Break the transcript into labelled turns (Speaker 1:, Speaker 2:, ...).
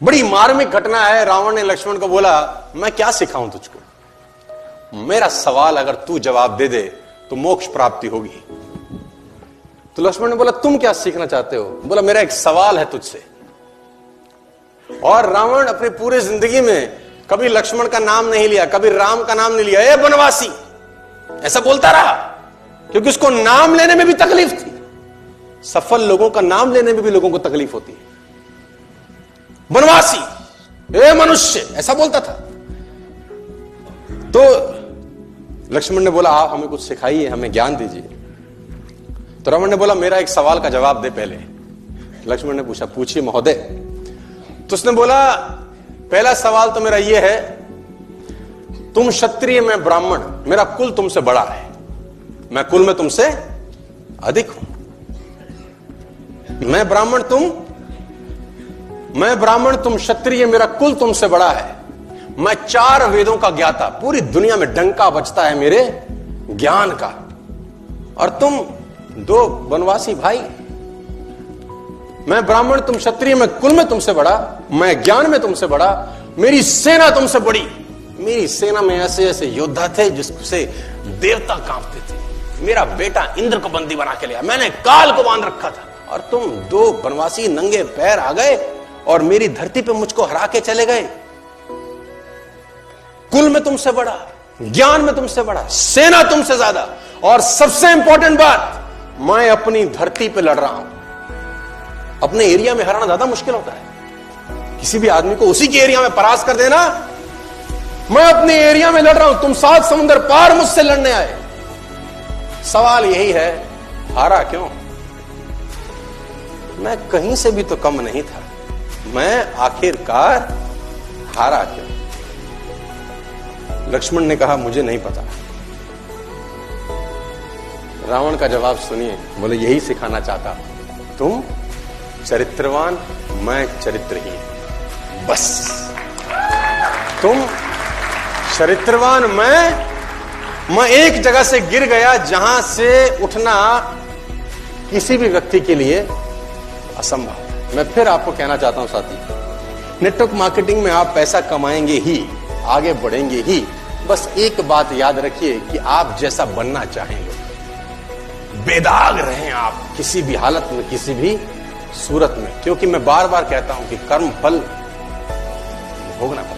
Speaker 1: बड़ी मार्मिक घटना है। रावण ने लक्ष्मण को बोला, मैं क्या सिखाऊं तुझको, मेरा सवाल अगर तू जवाब दे दे तो मोक्ष प्राप्ति होगी। तो लक्ष्मण ने बोला, तुम क्या सीखना चाहते हो? बोला, मेरा एक सवाल है तुझसे। और रावण अपनी पूरी जिंदगी में कभी लक्ष्मण का नाम नहीं लिया, कभी राम का नाम नहीं लिया। ए बनवासी, ऐसा बोलता रहा, क्योंकि उसको नाम लेने में भी तकलीफ थी। सफल लोगों का नाम लेने में भी लोगों को तकलीफ होती है। बनवासी, ए मनुष्य, ऐसा बोलता था। तो लक्ष्मण ने बोला, आप हमें कुछ सिखाइए, हमें ज्ञान दीजिए। तो रावण ने बोला, मेरा एक सवाल का जवाब दे पहले। लक्ष्मण ने पूछा, पूछिए महोदय। तो उसने बोला, पहला सवाल तो मेरा यह है, तुम क्षत्रिय, मैं ब्राह्मण, मेरा कुल तुमसे बड़ा है, मैं कुल में तुमसे अधिक हूं। मैं ब्राह्मण, तुम क्षत्रिय, मेरा कुल तुमसे बड़ा है। मैं 4 वेदों का ज्ञाता, पूरी दुनिया में डंका बजता है मेरे ज्ञान का। और तुम 2 वनवासी भाई, मैं ब्राह्मण, तुम क्षत्रिय, मैं कुल में तुमसे बड़ा, मैं ज्ञान में तुमसे बड़ा, मेरी सेना तुमसे बड़ी। मेरी सेना में ऐसे ऐसे योद्धा थे जिससे देवता कांपते थे। मेरा बेटा इंद्र को बंदी बना के लिया, मैंने काल को बांध रखा था। और तुम 2 वनवासी नंगे पैर आ गए और मेरी धरती पे मुझको हरा के चले गए। कुल में तुमसे बड़ा, ज्ञान में तुमसे बड़ा, सेना तुमसे ज्यादा, और सबसे इंपॉर्टेंट बात, मैं अपनी धरती पे लड़ रहा हूं। अपने एरिया में हराना ज्यादा मुश्किल होता है। किसी भी आदमी को उसी के एरिया में परास्त कर देना। मैं अपने एरिया में लड़ रहा हूं, तुम 7 समुद्र पार मुझसे लड़ने आए। सवाल यही है, हारा क्यों? मैं कहीं से भी तो कम नहीं था, मैं आखिरकार हारा क्यों? लक्ष्मण ने कहा, मुझे नहीं पता। रावण का जवाब सुनिए। बोले, यही सिखाना चाहता, तुम चरित्रवान, मैं चरित्रहीन। बस, तुम चरित्रवान, मैं एक जगह से गिर गया जहां से उठना किसी भी व्यक्ति के लिए असंभव। मैं फिर आपको कहना चाहता हूं साथी, नेटवर्क मार्केटिंग में आप पैसा कमाएंगे ही, आगे बढ़ेंगे ही। बस एक बात याद रखिए कि आप जैसा बनना चाहेंगे, बेदाग रहें आप किसी भी हालत में, किसी भी सूरत में। क्योंकि मैं बार बार कहता हूं कि कर्म फल भोगना पड़ता है।